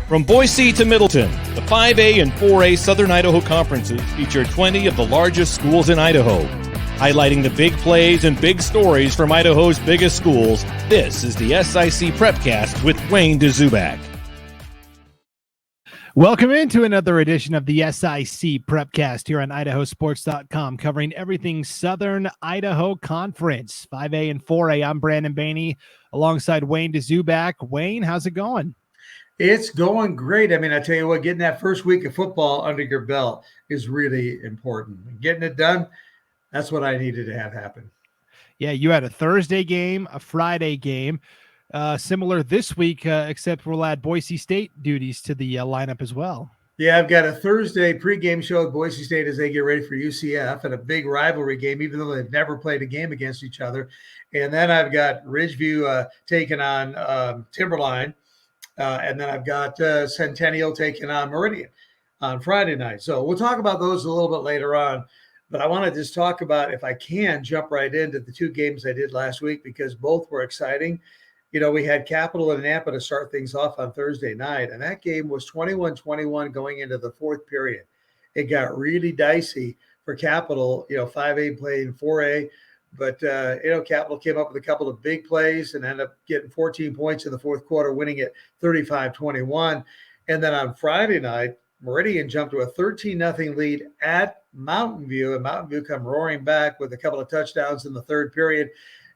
From Boise to Middleton, the 5A and 4A Southern Idaho Conferences feature 20 of the largest schools in Idaho. Highlighting the big plays and big stories from Idaho's biggest schools, this is the SIC Prepcast with Wayne Dzubak. Welcome into another edition of the SIC Prepcast here on IdahoSports.com, covering everything Southern Idaho Conference, 5A and 4A. I'm Brandon Baney alongside Wayne Dzubak. Wayne, how's it going? It's going great. I mean, I tell you what, getting that first week of football under your belt is really important. Getting it done, that's what I needed to have happen. Yeah, you had a Thursday game, a Friday game. Similar this week, except we'll add Boise State duties to the lineup as well. Yeah, I've got a Thursday pregame show at Boise State as they get ready for UCF and a big rivalry game, even though they've never played a game against each other. And then I've got Ridgeview taking on Timberline. And then I've got Centennial taking on Meridian on Friday night. So we'll talk about those a little bit later on. But I want to just talk about, if I can, jump right into the two games I did last week because both were exciting. You know, we had Capital and Nampa to start things off on Thursday night, and that game was 21-21 going into the fourth period. It got really dicey for Capital, 5A playing 4A. But, Capital came up with a couple of big plays and ended up getting 14 points in the fourth quarter, winning it 35-21. And then on Friday night, Meridian jumped to a 13-0 lead at Mountain View, and Mountain View come roaring back with a couple of touchdowns in the third period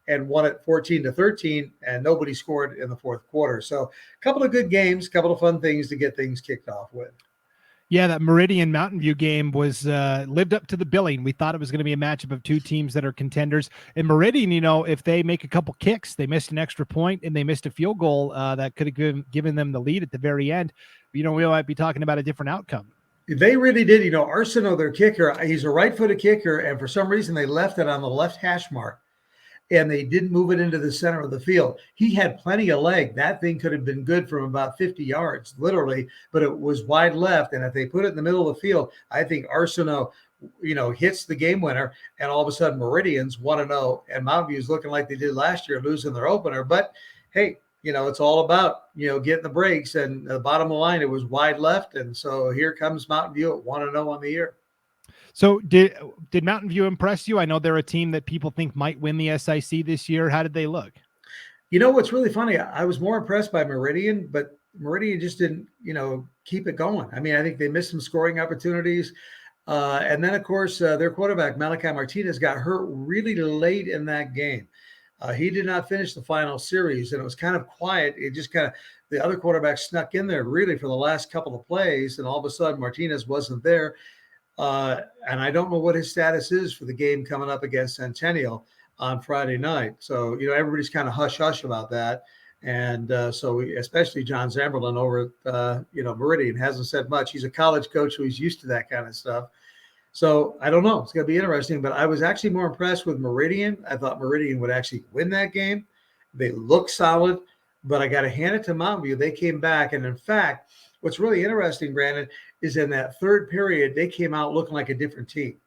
and won it 14-13, and nobody scored in the fourth quarter. So a couple of good games, a couple of fun things to get things kicked off with. Yeah, that Meridian Mountain View game was lived up to the billing. We thought it was going to be a matchup of two teams that are contenders. And Meridian, if they make a couple kicks, they missed an extra point and they missed a field goal that could have given them the lead at the very end. We might be talking about a different outcome. They really did. Arsenault, their kicker, he's a right-footed kicker, and for some reason they left it on the left hash mark. And they didn't move it into the center of the field. He had plenty of leg. That thing could have been good from about 50 yards, literally, but it was wide left. And if they put it in the middle of the field, I think Arsenault, hits the game winner, and all of a sudden Meridian's 1-0, and Mountain View's looking like they did last year, losing their opener. But, hey, it's all about, getting the breaks. And the bottom of the line, it was wide left. And so here comes Mountain View at 1-0 on the year. So did Mountain View impress you? I know they're a team that people think might win the SIC this year. How did they look? What's really funny, I was more impressed by Meridian, but Meridian just didn't, keep it going. I mean, I think they missed some scoring opportunities. And then, of course, their quarterback, Malachi Martinez, got hurt really late in that game. He did not finish the final series, and it was kind of quiet. It just the other quarterback snuck in there really for the last couple of plays, and all of a sudden Martinez wasn't there. And I don't know what his status is for the game coming up against Centennial on Friday night. So, everybody's kind of hush-hush about that. And especially John Zamberlin over at, Meridian hasn't said much. He's a college coach, so he's used to that kind of stuff. So I don't know. It's going to be interesting. But I was actually more impressed with Meridian. I thought Meridian would actually win that game. They look solid. But I got to hand it to Mountain View. They came back. And, in fact, what's really interesting, Brandon, is in that third period, they came out looking like a different team.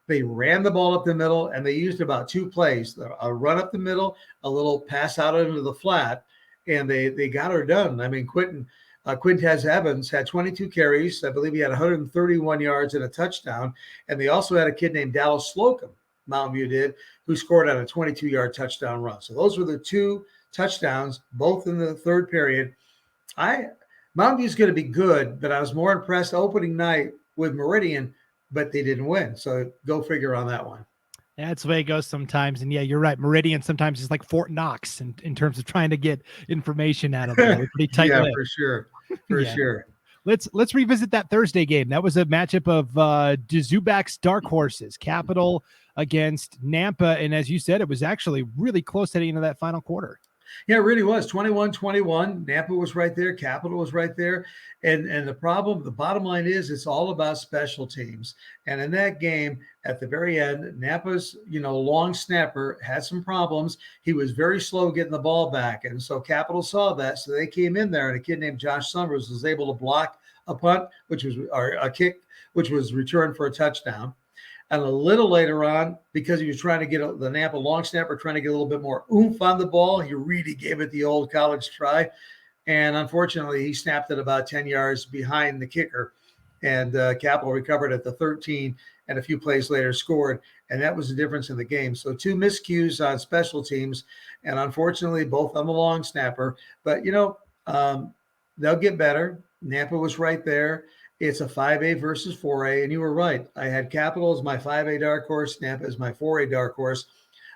They ran the ball up the middle, and they used about two plays, a run up the middle, a little pass out into the flat, and they got her done. I mean, Quintez Evans had 22 carries. I believe he had 131 yards and a touchdown. And they also had a kid named Dallas Slocum, Mountain View did, who scored on a 22-yard touchdown run. So those were the two touchdowns, both in the third period. Mountain View's going to be good, but I was more impressed opening night with Meridian, but they didn't win. So go figure on that one. Yeah, that's the way it goes sometimes. And yeah, you're right. Meridian sometimes is like Fort Knox in terms of trying to get information out of them. They're pretty tight. Yeah, for sure. For sure. Let's revisit that Thursday game. That was a matchup of Dzubak's dark horses, Capital against Nampa. And as you said, it was actually really close heading into that final quarter. Yeah, it really was. 21-21. Nampa was right there. Capital was right there. And the bottom line is it's all about special teams. And in that game, at the very end, Nampa's, long snapper had some problems. He was very slow getting the ball back. And so Capital saw that. So they came in there, and a kid named Josh Summers was able to block a punt, or a kick, which was returned for a touchdown. And a little later on, because he was trying to get the Nampa long snapper, trying to get a little bit more oomph on the ball, he really gave it the old college try. And unfortunately, he snapped it about 10 yards behind the kicker. And Capital recovered at the 13 and a few plays later scored. And that was the difference in the game. So 2 miscues on special teams. And unfortunately, both on the long snapper. But, they'll get better. Nampa was right there. It's a 5A versus 4A. And you were right. I had Capital as my 5A dark horse, Nampa as my 4A dark horse.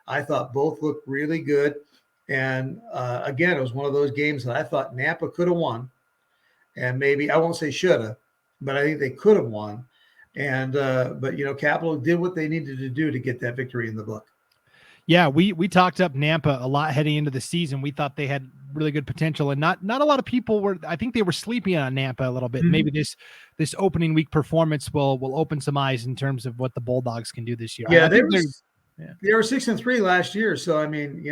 I thought both looked really good. And again, it was one of those games that I thought Nampa could have won. And maybe, I won't say should have, but I think they could have won. And but Capital did what they needed to do to get that victory in the book. Yeah, we talked up Nampa a lot heading into the season. We thought they had really good potential, and not a lot of people were. I think they were sleeping on Nampa a little bit. Mm-hmm. Maybe this opening week performance will open some eyes in terms of what the Bulldogs can do this year. Yeah, they were 6-3 last year, so I mean,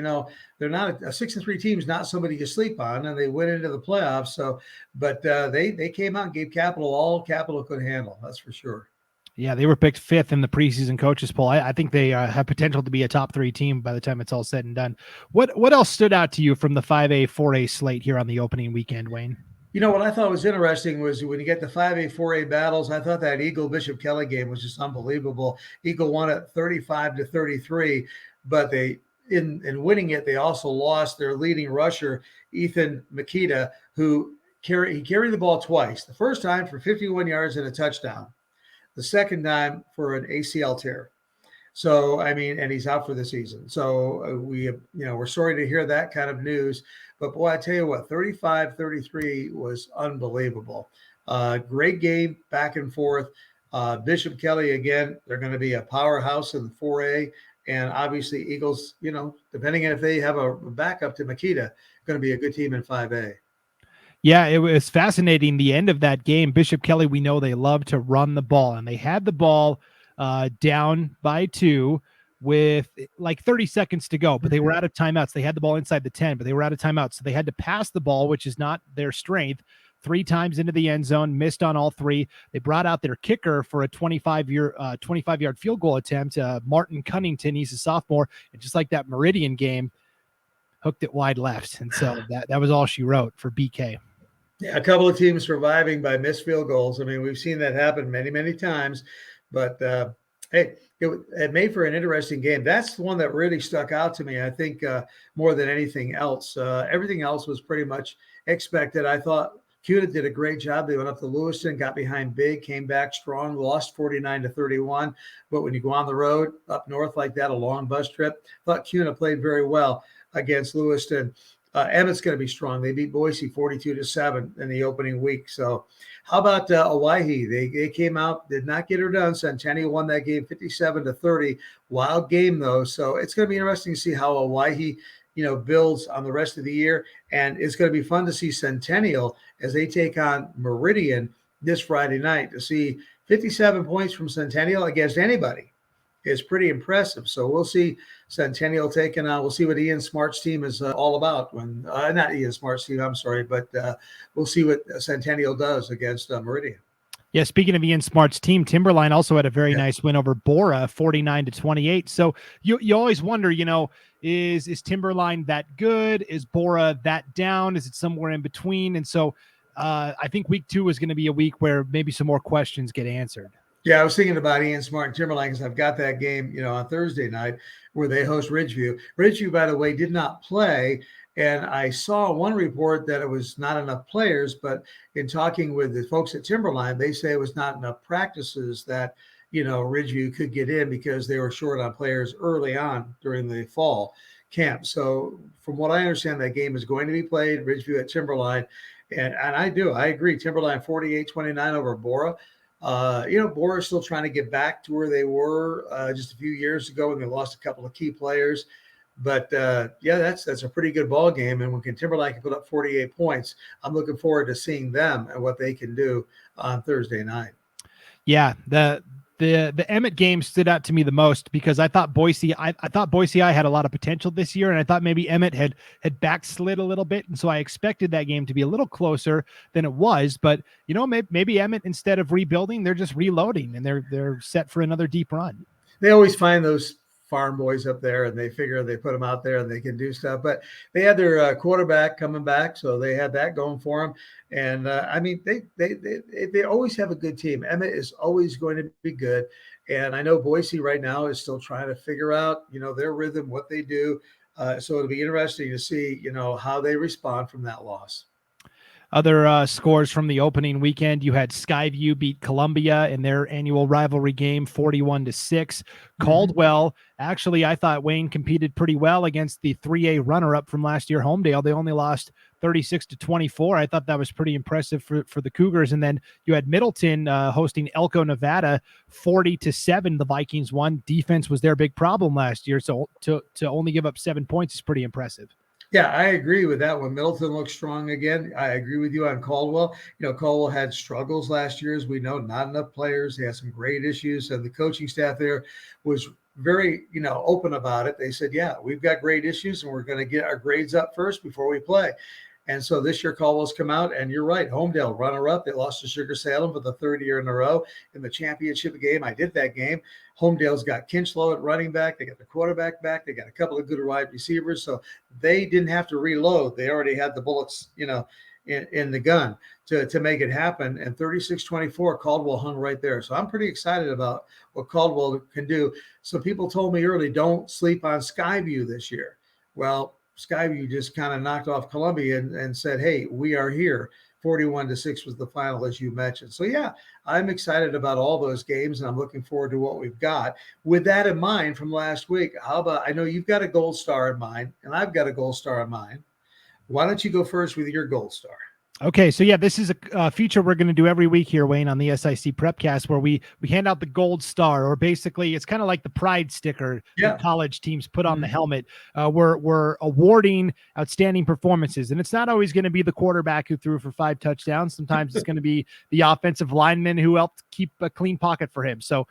they're not a 6-3 team is not somebody you sleep on, and they went into the playoffs. So, but they came out and gave Capital all Capital could handle. That's for sure. Yeah, they were picked 5th in the preseason coaches poll. I think they have potential to be a top 3 team by the time it's all said and done. What else stood out to you from the 5A, 4A slate here on the opening weekend, Wayne? What I thought was interesting was when you get the 5A, 4A battles, I thought that Eagle Bishop Kelly game was just unbelievable. Eagle won it 35-33, but in winning it, they also lost their leading rusher, Ethan Makita, who carried the ball twice. The first time for 51 yards and a touchdown. The second time for an ACL tear. So, I mean, and he's out for the season. So we're sorry to hear that kind of news. But boy, I tell you what, 35-33 was unbelievable. Great game, back and forth. Bishop Kelly, again, they're going to be a powerhouse in the 4A. And obviously Eagles, depending on if they have a backup to Makita, going to be a good team in 5A. Yeah, it was fascinating. The end of that game, Bishop Kelly, we know they love to run the ball, and they had the ball down by 2 with like 30 seconds to go, but they were out of timeouts. They had the ball inside the 10, but they were out of timeouts. So they had to pass the ball, which is not their strength, 3 times into the end zone, missed on all 3. They brought out their kicker for a 25-yard field goal attempt, Martin Cunnington. He's a sophomore, and just like that Meridian game, hooked it wide left. And so that was all she wrote for BK. Yeah, a couple of teams surviving by missed field goals. I mean, we've seen that happen many, many times. But, hey, it made for an interesting game. That's the one that really stuck out to me, I think, more than anything else. Everything else was pretty much expected. I thought CUNA did a great job. They went up to Lewiston, got behind big, came back strong, lost 49-31. But when you go on the road up north like that, a long bus trip, thought CUNA played very well against Lewiston. Emmett's going to be strong. They beat Boise 42-7 in the opening week. So how about Owyhee? They came out, did not get her done. Centennial won that game 57-30. Wild game, though. So it's going to be interesting to see how Owyhee, builds on the rest of the year. And it's going to be fun to see Centennial as they take on Meridian this Friday night. To see 57 points from Centennial against anybody is pretty impressive. So we'll see Centennial taking on. We'll see what Ian Smart's team is all about. When not Ian Smart's team, I'm sorry, but we'll see what Centennial does against Meridian. Yeah, speaking of Ian Smart's team, Timberline also had a very nice win over Bora, 49-28. So you always wonder, is Timberline that good? Is Bora that down? Is it somewhere in between? And so I think week 2 is going to be a week where maybe some more questions get answered. Yeah, I was thinking about Ian Smart and Timberline because I've got that game, on Thursday night where they host Ridgeview. Ridgeview, by the way, did not play. And I saw one report that it was not enough players, but in talking with the folks at Timberline, they say it was not enough practices that, Ridgeview could get in because they were short on players early on during the fall camp. So from what I understand, that game is going to be played, Ridgeview at Timberline. And I agree. Timberline 48-29 over Bora. Bora is still trying to get back to where they were just a few years ago when they lost a couple of key players. But, that's a pretty good ball game. And when Timberline can put up 48 points, I'm looking forward to seeing them and what they can do on Thursday night. Yeah, the Emmett game stood out to me the most because I thought Boise had a lot of potential this year, and I thought maybe Emmett had backslid a little bit, and so I expected that game to be a little closer than it was. But maybe Emmett, instead of rebuilding, they're just reloading and they're set for another deep run. They always find those farm boys up there, and they figure they put them out there and they can do stuff. But they had their quarterback coming back, so they had that going for them. And I mean, they always have a good team. Emmett is always going to be good. And I know Boise right now is still trying to figure out, their rhythm, what they do. So it'll be interesting to see, how they respond from that loss. Other scores from the opening weekend, you had Skyview beat Columbia in their annual rivalry game 41-6. Caldwell, actually, I thought Wayne competed pretty well against the 3A runner-up from last year, Homedale. They only lost 36-24. I thought that was pretty impressive for the Cougars. And then you had Middleton hosting Elko, Nevada, 40-7. The Vikings won. Defense was their big problem last year, so to only give up 7 points is pretty impressive. Yeah, I agree with that one. Middleton looks strong again. I agree with you on Caldwell. Caldwell had struggles last year, as we know, not enough players. They had some great issues. And the coaching staff there was very, open about it. They said, yeah, we've got great issues and we're going to get our grades up first before we play. And so this year Caldwell's come out, and you're right, Homedale runner-up. They lost to Sugar Salem for the third year in a row in the championship game. I did that game. Homedale's got Kinchlow at running back. They got the quarterback back. They got a couple of good wide receivers. So they didn't have to reload. They already had the bullets, in the gun to make it happen. And 36-24, Caldwell hung right there. So I'm pretty excited about what Caldwell can do. So people told me early, don't sleep on Skyview this year. Well, Skyview just kind of knocked off Columbia and said, hey, we are here. 41-6 was the final, as you mentioned. So, yeah, I'm excited about all those games, and I'm looking forward to what we've got. With that in mind from last week, how about, I know you've got a gold star in mind, and I've got a gold star in mind. Why don't you go first with your gold star? Okay, so yeah, this is a feature we're going to do every week here, Wayne, on the SIC Prepcast, where we hand out the gold star, or basically it's kind of like the pride sticker that college teams put on the helmet. We're awarding outstanding performances, and it's not always going to be the quarterback who threw for 5 touchdowns. Sometimes it's going to be the offensive lineman who helped keep a clean pocket for him. So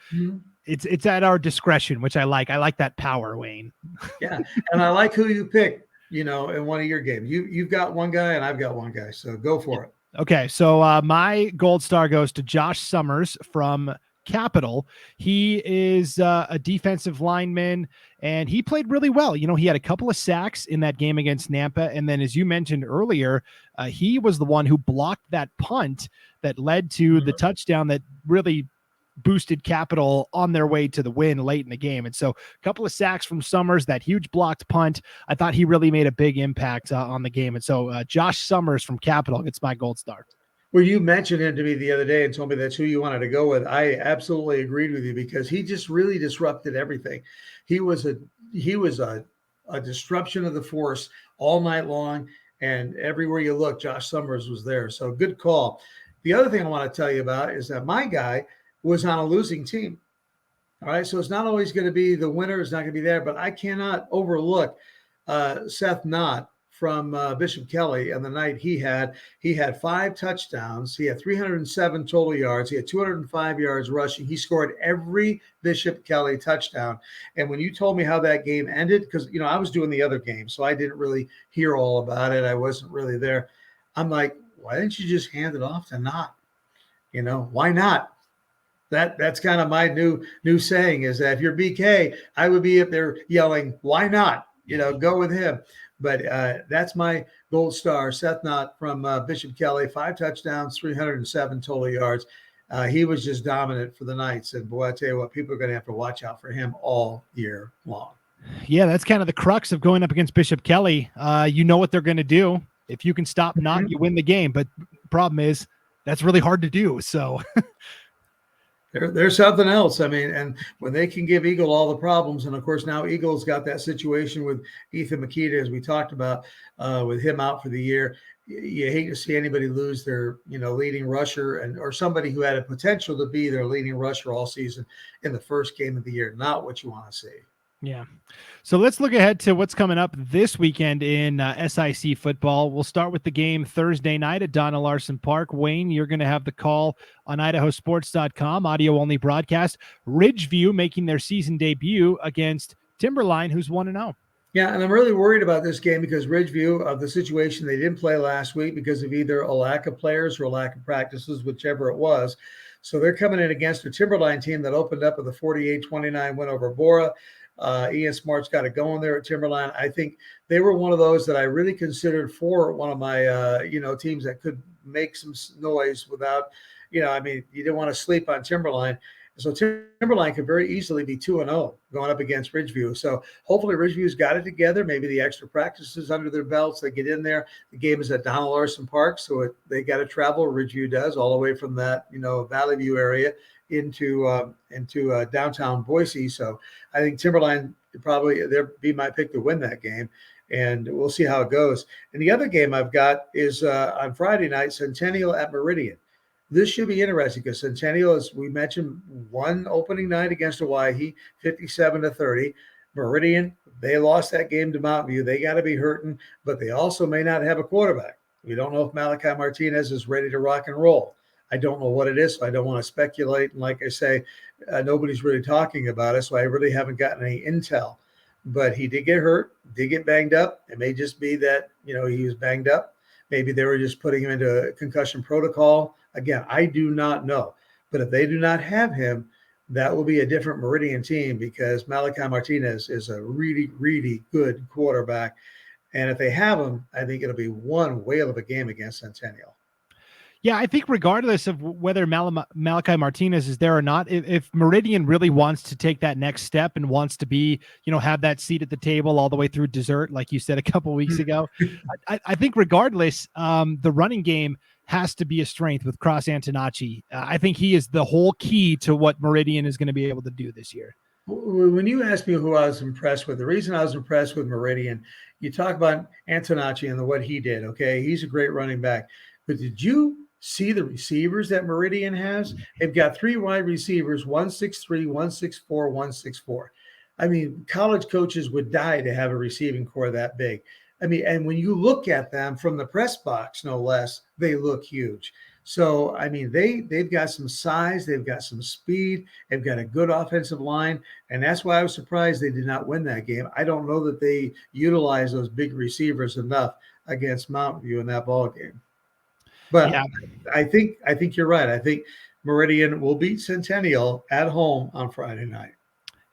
it's at our discretion, which I like. I like that power, Wayne. Yeah, and I like who you picked. In one of your games, you've got one guy and I've got one guy, so go for it. Okay, so my gold star goes to Josh Summers from Capital. He is a defensive lineman, and he played really well. He had a couple of sacks in that game against Nampa, and then, as you mentioned earlier, he was the one who blocked that punt that led to the touchdown that really boosted Capital on their way to the win late in the game. And so a couple of sacks from Summers, that huge blocked punt, I thought he really made a big impact on the game. And so Josh Summers from Capital gets my gold star. Well, you mentioned him to me the other day and told me that's who you wanted to go with. I absolutely agreed with you because he just really disrupted everything. He was a disruption of the force all night long, and everywhere you look, Josh Summers was there. So good call. The other thing I want to tell you about is that my guy was on a losing team. All right. So it's not always going to be the winner is not going to be there, but I cannot overlook Seth Knott from Bishop Kelly and the night he had 5 touchdowns. He had 307 total yards. He had 205 yards rushing. He scored every Bishop Kelly touchdown. And when you told me how that game ended, because, I was doing the other game, so I didn't really hear all about it. I wasn't really there. I'm like, why didn't you just hand it off to Knott? Why not? That's kind of my new saying is that if you're BK, I would be up there yelling, why not? Go with him. But that's my gold star, Seth Knott from Bishop Kelly, 5 touchdowns, 307 total yards. He was just dominant for the Knights. And boy, I tell you what, people are going to have to watch out for him all year long. Yeah, that's kind of the crux of going up against Bishop Kelly. You know what they're going to do. If you can stop Knott, you win the game. But the problem is that's really hard to do. So There's something else. I mean, and when they can give Eagle all the problems, and of course now Eagle's got that situation with Ethan Makita, as we talked about, with him out for the year. You hate to see anybody lose their, leading rusher or somebody who had a potential to be their leading rusher all season in the first game of the year. Not what you want to see. Yeah. So let's look ahead to what's coming up this weekend in SIC football. We'll start with the game Thursday night at Donna Larson Park. Wayne, you're going to have the call on IdahoSports.com, audio-only broadcast. Ridgeview making their season debut against Timberline, who's 1-0. Yeah, and I'm really worried about this game because Ridgeview, of the situation they didn't play last week because of either a lack of players or a lack of practices, whichever it was. So they're coming in against a Timberline team that opened up with a 48-29 win over Bora. Ian Smart's got it going there at Timberline. I think they were one of those that I really considered for one of my, teams that could make some noise without, you didn't want to sleep on Timberline. So Timberline could very easily be 2-0 going up against Ridgeview. So hopefully Ridgeview's got it together. Maybe the extra practices under their belts. They get in there. The game is at Donald Larson Park, so they got to travel. Ridgeview does all the way from that Valley View area into downtown Boise. So I think Timberline probably be my pick to win that game, and we'll see how it goes. And the other game I've got is on Friday night, Centennial at Meridian. This should be interesting because Centennial, as we mentioned, won opening night against Hawaii, 57-30. Meridian, they lost that game to Mountain View. They got to be hurting, but they also may not have a quarterback. We don't know if Malachi Martinez is ready to rock and roll. I don't know what it is, so I don't want to speculate. And like I say, nobody's really talking about it, so I really haven't gotten any intel. But he did get hurt, did get banged up. It may just be that, he was banged up. Maybe they were just putting him into a concussion protocol. Again, I do not know. But if they do not have him, that will be a different Meridian team because Malachi Martinez is a really, really good quarterback. And if they have him, I think it'll be one whale of a game against Centennial. Yeah, I think regardless of whether Malachi Martinez is there or not, if Meridian really wants to take that next step and wants to be, have that seat at the table all the way through dessert, like you said a couple of weeks ago, I think regardless, the running game has to be a strength with Cross Antonacci. I think he is the whole key to what Meridian is going to be able to do this year. When you asked me who I was impressed with, the reason I was impressed with Meridian, you talk about Antonacci and what he did, okay? He's a great running back. But did you see the receivers that Meridian has? They've got 3 wide receivers, 163, 164, 164. I mean, college coaches would die to have a receiving core that big. I mean, and when you look at them from the press box, no less, they look huge. So, I mean, they've got some size, they've got some speed, they've got a good offensive line, and that's why I was surprised they did not win that game. I don't know that they utilized those big receivers enough against Mountain View in that ball game. But yeah. I think you're right. I think Meridian will beat Centennial at home on Friday night.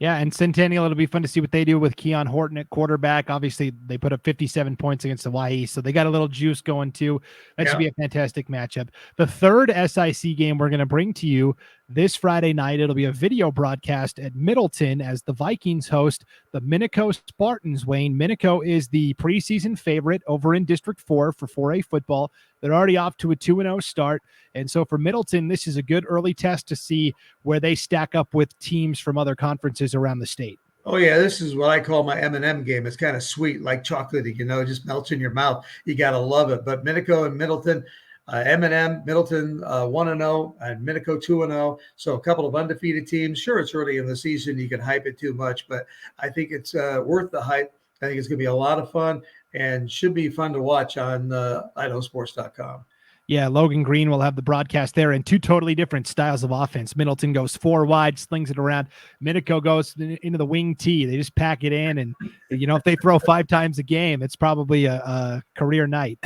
Yeah, and Centennial, it'll be fun to see what they do with Keon Horton at quarterback. Obviously, they put up 57 points against Hawaii, so they got a little juice going too. That should be a fantastic matchup. The third SIC game we're going to bring to you this Friday night, it'll be a video broadcast at Middleton as the Vikings host the Minico Spartans, Wayne. Minico is the preseason favorite over in District 4 for 4A football. They're already off to a 2-0 start. And so for Middleton, this is a good early test to see where they stack up with teams from other conferences around the state. Oh, yeah, this is what I call my M&M game. It's kind of sweet, like chocolatey, just melts in your mouth. You got to love it. But Minico and Middleton, M&M, Middleton 1-0, and Minico 2-0. So a couple of undefeated teams. Sure, it's early in the season. You can hype it too much, but I think it's worth the hype. I think it's going to be a lot of fun and should be fun to watch on IdahoSports.com. Yeah, Logan Green will have the broadcast there, and 2 totally different styles of offense. Middleton goes 4 wide, slings it around. Minico goes into the wing tee. They just pack it in, and if they throw 5 times a game, it's probably a career night.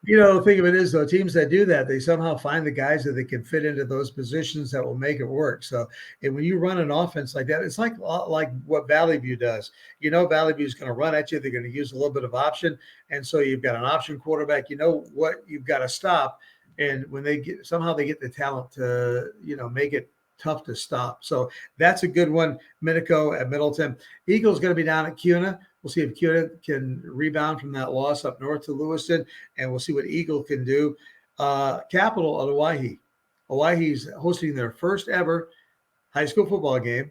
The thing of it is, though, teams that do that, they somehow find the guys that they can fit into those positions that will make it work. So, and when you run an offense like that, it's like what Valley View does. Valley View is going to run at you. They're going to use a little bit of option, and so you've got an option quarterback. You know what you've got to stop. And when they get the talent to, make it tough to stop. So that's a good one. Minico at Middleton. Eagle's going to be down at Kuna. We'll see if Kuna can rebound from that loss up north to Lewiston, and we'll see what Eagle can do. Capital at Owyhee. Owyhee's hosting their first ever high school football game,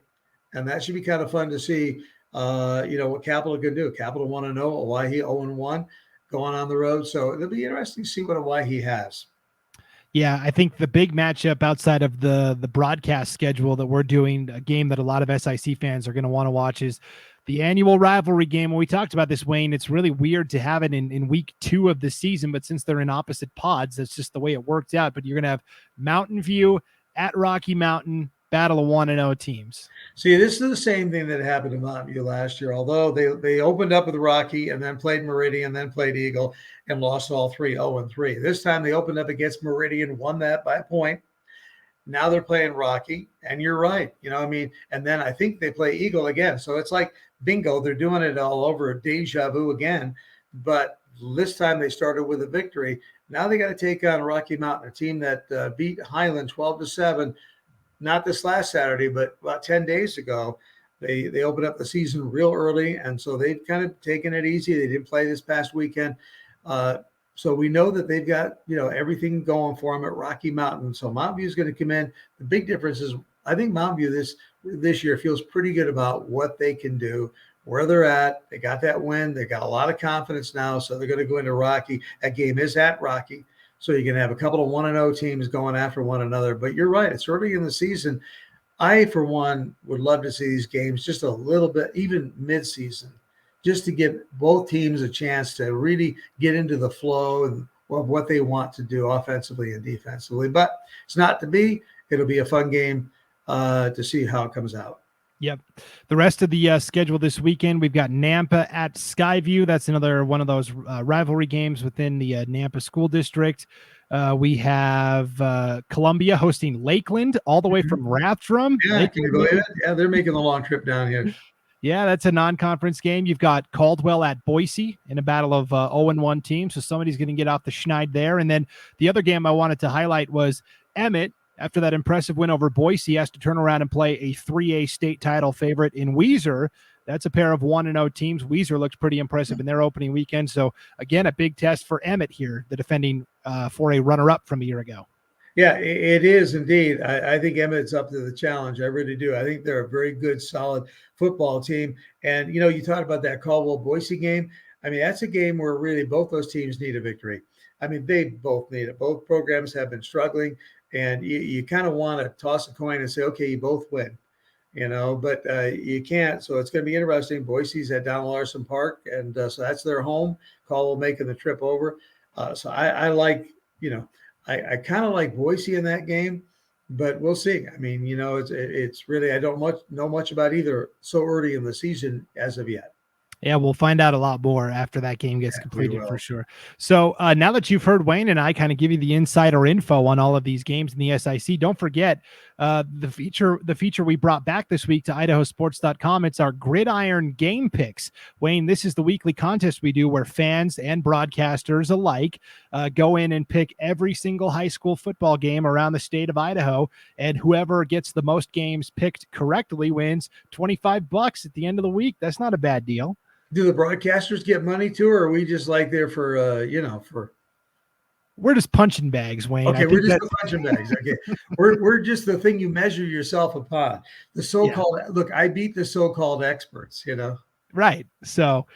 and that should be kind of fun to see, what Capital can do. Capital 1-0, Owyhee 0-1, going on the road. So it'll be interesting to see what Owyhee has. Yeah, I think the big matchup outside of the broadcast schedule that we're doing, a game that a lot of SIC fans are going to want to watch, is the annual rivalry game. When we talked about this, Wayne, it's really weird to have it in week 2 of the season, but since they're in opposite pods, that's just the way it worked out. But you're going to have Mountain View at Rocky Mountain, battle of 1-0 teams. See, this is the same thing that happened to Mountain View last year, although they opened up with Rocky and then played Meridian, then played Eagle and lost all 3, 0-3. This time they opened up against Meridian, won that by a point. Now they're playing Rocky, and you're right. And then I think they play Eagle again. So it's like bingo. They're doing it all over, deja vu again. But this time they started with a victory. Now they got to take on Rocky Mountain, a team that beat Highland 12-7. Not this last Saturday, but about 10 days ago. They opened up the season real early, and so they've kind of taken it easy. They didn't play this past weekend. So we know that they've got, everything going for them at Rocky Mountain. So Mountain View is going to come in. The big difference is I think Mountain View this year feels pretty good about what they can do, where they're at. They got that win. They got a lot of confidence now, so they're going to go into Rocky. That game is at Rocky. So you're going to have a couple of 1-0 teams going after one another. But you're right. It's early in the season. I, for one, would love to see these games just a little bit, even mid-season, just to give both teams a chance to really get into the flow of what they want to do offensively and defensively. But it's not to be. It'll be a fun game to see how it comes out. Yep. The rest of the schedule this weekend, we've got Nampa at Skyview. That's another one of those rivalry games within the Nampa School District. We have Columbia hosting Lakeland all the way from Rathdrum. Yeah, they're making the long trip down here. Yeah, that's a non-conference game. You've got Caldwell at Boise in a battle of 0-1 teams, so somebody's going to get off the schneid there. And then the other game I wanted to highlight was Emmett. After that impressive win over Boise, has to turn around and play a 3A state title favorite in Weiser. That's a pair of 1-0 teams. Weiser looks pretty impressive in their opening weekend. So, again, a big test for Emmett here, the defending 4A runner-up from a year ago. Yeah, it is indeed. I think Emmett's up to the challenge. I really do. I think they're a very good, solid football team. And, you talked about that Caldwell-Boise game. I mean, that's a game where really both those teams need a victory. I mean, they both need it. Both programs have been struggling. And you kind of want to toss a coin and say, okay, you both win, but you can't. So it's going to be interesting. Boise's at Donald Larson Park, and so that's their home. Caldwell making the trip over. So I like, I kind of like Boise in that game, but we'll see. I mean, it's really, I don't know much about either so early in the season as of yet. Yeah, we'll find out a lot more after that game gets completed for sure. So now that you've heard Wayne and I kind of give you the insider info on all of these games in the SIC, don't forget the feature we brought back this week to IdahoSports.com. It's our Gridiron Game Picks. Wayne, this is the weekly contest we do where fans and broadcasters alike go in and pick every single high school football game around the state of Idaho, and whoever gets the most games picked correctly wins $25 at the end of the week. That's not a bad deal. Do the broadcasters get money too, or are we just like there for we're just punching bags, Wayne. Okay, we're just the punching bags. Okay, we're just the thing you measure yourself upon. The so-called look, I beat the so-called experts. Right. So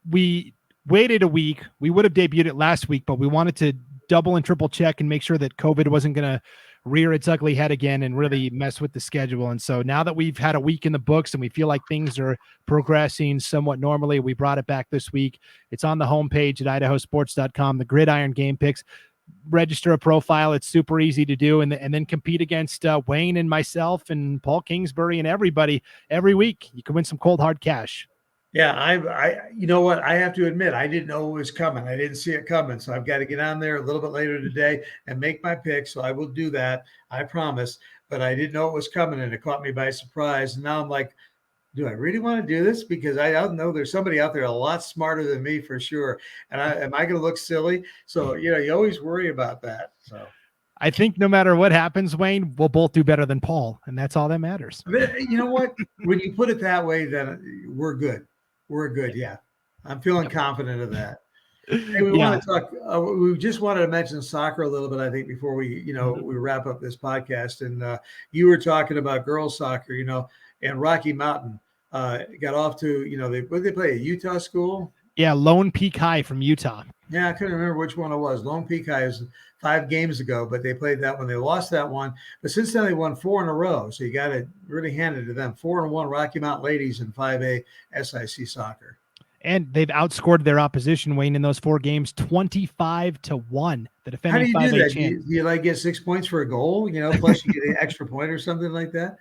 we waited a week. We would have debuted it last week, but we wanted to double and triple check and make sure that COVID wasn't going to rear its ugly head again and really mess with the schedule. And so now that we've had a week in the books and we feel like things are progressing somewhat normally, we brought it back this week. It's on the homepage at IdahoSports.com, the Gridiron Game Picks. Register a profile. It's super easy to do. And then compete against Wayne and myself and Paul Kingsbury and everybody every week. You can win some cold hard cash. Yeah, I you know what? I have to admit, I didn't know it was coming. I didn't see it coming. So I've got to get on there a little bit later today and make my pick. So I will do that. I promise. But I didn't know it was coming, and it caught me by surprise. And now I'm like, do I really want to do this? Because I don't know there's somebody out there a lot smarter than me for sure. And am I going to look silly? So, you always worry about that. So I think no matter what happens, Wayne, we'll both do better than Paul. And that's all that matters. You know what? When you put it that way, then we're good. We're good. Yeah. I'm feeling confident of that. Hey, we want to talk. We just wanted to mention soccer a little bit, I think, before we, we wrap up this podcast. And you were talking about girls soccer, and Rocky Mountain got off to, they play a Utah school. Yeah. Lone Peak High from Utah. Yeah. I couldn't remember which one it was. Lone Peak High is 5 games ago, but they played that one. They lost that one. But since then, they won 4 in a row. So you got to really hand it to them. 4-1 Rocky Mountain ladies in 5A SIC soccer. And they've outscored their opposition, Wayne, in those 4 games, 25-1. The defending 5A How do you do that? champ. Do you get 6 points for a goal? Plus you get an extra point or something like that.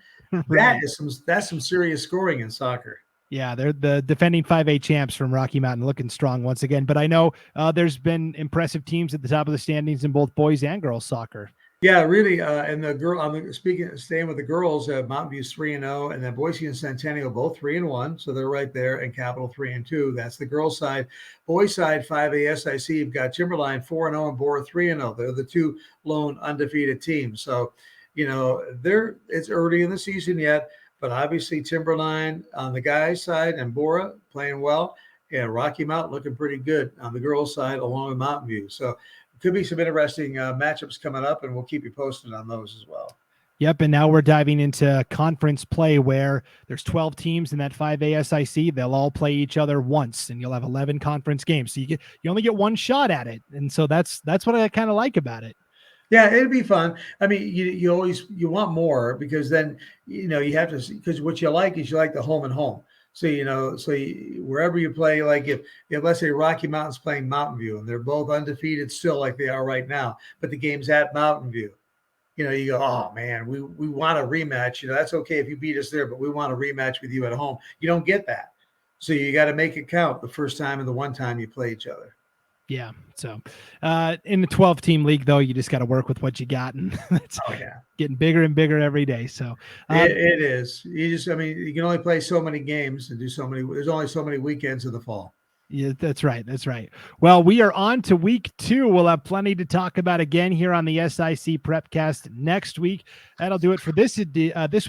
Right. That's some serious scoring in soccer. Yeah, they're the defending 5A champs from Rocky Mountain, looking strong once again. But I know there's been impressive teams at the top of the standings in both boys and girls soccer. Yeah, really. And the girl, staying with the girls, Mountain View's 3-0, and then Boise and Centennial both 3-1, so they're right there. And Capital 3-2. That's the girls' side. Boys' side 5A SIC. You've got Timberline 4-0 and Bora 3-0. They're the two lone undefeated teams. So, it's early in the season yet, but obviously Timberline on the guys' side and Bora playing well, and Rocky Mount looking pretty good on the girls' side, along with Mountain View. So could be some interesting matchups coming up, and we'll keep you posted on those as well. Yep, and now we're diving into conference play where there's 12 teams in that 5A SIC. They'll all play each other once, and you'll have 11 conference games. So you only get one shot at it, and so that's what I kind of like about it. Yeah, it'd be fun. I mean, you want more, because then you have to, because what you like is the home and home. So, wherever you play, like if let's say Rocky Mountain's playing Mountain View and they're both undefeated still like they are right now, but the game's at Mountain View, you go, oh man, we want a rematch. That's okay if you beat us there, but we want a rematch with you at home. You don't get that. So you got to make it count the first time and the one time you play each other. Yeah. So in the 12-team league, though, you just got to work with what you got, and it's getting bigger and bigger every day. So it is. You can only play so many games and do so many. There's only so many weekends in the fall. Yeah, that's right. That's right. Well, we are on to week 2. We'll have plenty to talk about again here on the SIC Prepcast next week. That'll do it for this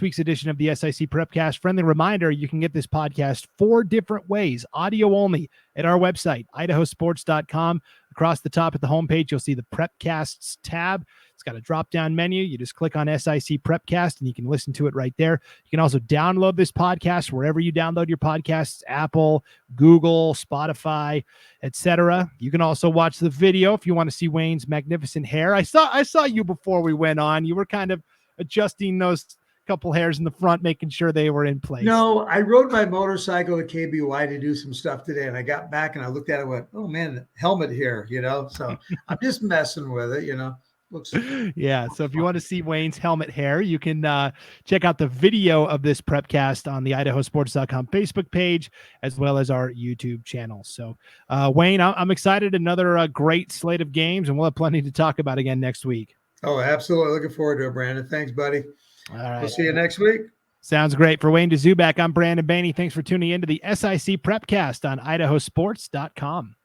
week's edition of the SIC Prepcast. Friendly reminder, you can get this podcast 4 different ways, audio only, at our website, IdahoSports.com. Across the top at the homepage, you'll see the Prepcasts tab. It's got a drop-down menu. You just click on SIC Prepcast, and you can listen to it right there. You can also download this podcast wherever you download your podcasts, Apple, Google, Spotify, etc. You can also watch the video if you want to see Wayne's magnificent hair. I saw you before we went on. You were kind of adjusting those couple hairs in the front, making sure they were in place. No, I rode my motorcycle to KBY to do some stuff today, and I got back and I looked at it and went, oh man, helmet here, so I'm just messing with it, Looks yeah. So if you want to see Wayne's helmet hair, you can check out the video of this Prepcast on the IdahoSports.com Facebook page, as well as our YouTube channel. So Wayne, I'm excited. Another great slate of games, and we'll have plenty to talk about again next week. Oh, absolutely. Looking forward to it, Brandon. Thanks, buddy. All right. We'll see you next week. Sounds great. For Wayne Dzubak, I'm Brandon Baney. Thanks for tuning in to the SIC Prepcast on IdahoSports.com.